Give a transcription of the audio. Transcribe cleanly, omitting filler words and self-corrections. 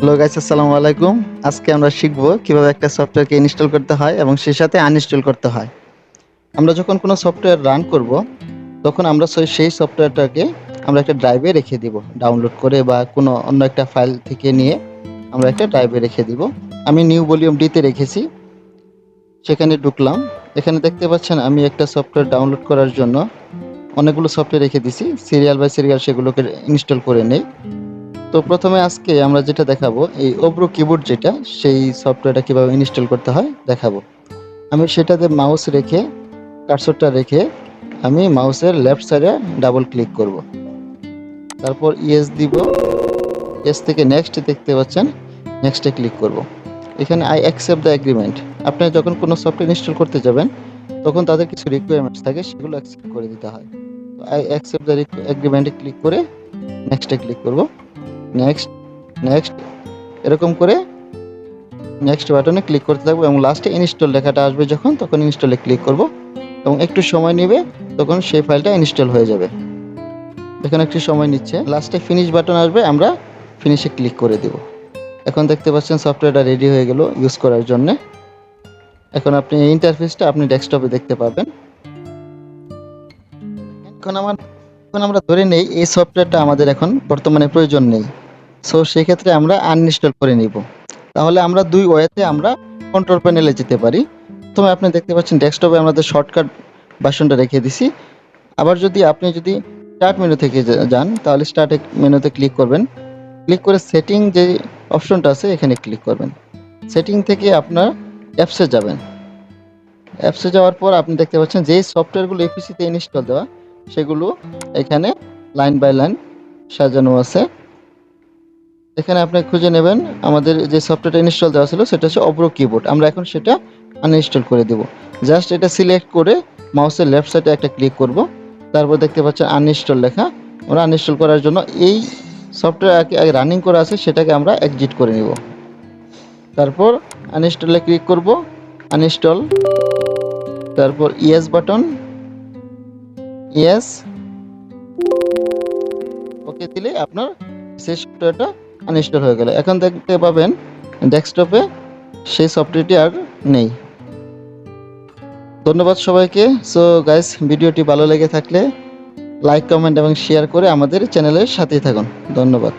Hello guys, আসসালামু আলাইকুম। আজকে আমরা শিখব কিভাবে একটা সফটওয়্যারকে ইনস্টল করতে হয় এবং সেই সাথে আনইনস্টল করতে হয়। আমরা যখন কোনো সফটওয়্যার রান করব, তখন আমরা সেই সফটওয়্যারটাকে আমরা একটা ড্রাইভে রেখে দিব, ডাউনলোড করে বা কোনো অন্য একটা ফাইল থেকে নিয়ে আমরা একটা ড্রাইভে রেখে দিব। আমি নিউ ভলিউম ডিতে রেখেছি, সেখানে ঢুকলাম। এখানে দেখতে পাচ্ছেন আমি একটা সফটওয়্যার ডাউনলোড করার জন্য অনেকগুলো সফটওয়্যার রেখে দিছি, সিরিয়াল বাই সিরিয়াল সেগুলোকে ইনস্টল করে নেই। তো প্রথমে আজকে আমরা যেটা দেখাবো, এই ওব্রো কিবোর্ড যেটা, সেই সফটওয়্যারটা কিভাবে ইনস্টল করতে হয় দেখাবো। আমি সেটাতে মাউস রেখে, কার্সরটা রেখে আমি মাউসের লেফট সাইডে ডাবল ক্লিক করব। তারপর ইয়েস দিব। ইয়েস থেকে নেক্সট দেখতে পাচ্ছেন, নেক্সটে ক্লিক করব। এখানে আই অ্যাকসেপ্ট দ্য এগ্রিমেন্ট। আপনি যখন কোনো সফটওয়্যার ইনস্টল করতে যাবেন, তখন তাদের কিছু রিকোয়ারমেন্টস থাকে, সেগুলো অ্যাকসেপ্ট করে দিতে হয়। তো আই অ্যাকসেপ্ট দ্য এগ্রিমেন্টে ক্লিক করে নেক্সটে ক্লিক করব। নেক্সট, নেক্সট, এরকম করে নেক্সট বাটনে ক্লিক করতে থাকবো এবং লাস্টে ইনস্টল লেখাটা আসবে যখন, তখন ইনস্টলে ক্লিক করব এবং একটু সময় নেবে, তখন সেই ফাইলটা ইনস্টল হয়ে যাবে। এখানে একটু সময় নিচ্ছে, লাস্টে ফিনিশ বাটন আসবে, আমরা ফিনিশে ক্লিক করে দেব। এখন দেখতে পাচ্ছেন সফটওয়্যারটা রেডি হয়ে গেল ইউজ করার জন্য। এখন আপনি এই ইন্টারফেসটা আপনি ডেস্কটপে দেখতে পাবেন। এখন আমরা ধরে নেই এই সফটওয়্যারটা আমাদের এখন বর্তমানে প্রয়োজন নেই। সো সেক্ষেত্রে আমরা আনইনস্টল করে নিব। তাহলে আমরা দুই ওয়েতে আমরা কন্ট্রোল প্যানেলে যেতে পারি। প্রথমে আপনি দেখতে পাচ্ছেন ডেস্কটপে আমাদের শর্টকাট বাটনটা রেখে দিছি। আবার আপনি যদি স্টার্ট মেনু থেকে যান, তাহলে স্টার্ট মেনুতে ক্লিক করবেন। ক্লিক করে সেটিং যে অপশনটা আছে এখানে ক্লিক করবেন। সেটিং থেকে আপনার অ্যাপসে যাবেন। অ্যাপসে যাওয়ার পর আপনি দেখতে পাচ্ছেন যেই সফটওয়্যারগুলো এপিসিতে ইনস্টল দেওয়া, সেগুলো এখানে লাইন বাই লাইন সাজানো আছে। এখানে আপনি খুঁজে নেবেন আমাদের যে সফটওয়্যারটা ইনস্টল দেওয়া ছিল, সেটা হচ্ছে ওব্রো কিবোর্ড। আমরা এখন সেটা আনইনস্টল করে দেব। জাস্ট এটা সিলেক্ট করে মাউসের লেফট সাইডে একটা ক্লিক করব। তারপর দেখতে পাচ্ছেন আনইনস্টল লেখা। আমরা আনইনস্টল করার জন্য এই সফটওয়্যার আগে রানিং করা আছে সেটাকে আমরা এক্সিট করে নিব। তারপর আনইনস্টলে ক্লিক করব, আনইনস্টল, তারপর ইয়েস বাটন, ইয়েস, ওকে দিলে আপনার সেই সফটওয়্যারটা আনইনস্টল হয়ে গেল। এখন দেখতে পাবেন ডেস্কটপে সেই সফটওয়্যারটি আর নেই। ধন্যবাদ সবাইকে। সো গাইস, ভিডিওটি ভালো লেগে থাকলে লাইক, কমেন্ট এবং শেয়ার করে আমাদের চ্যানেলের সাথেই থাকুন। ধন্যবাদ।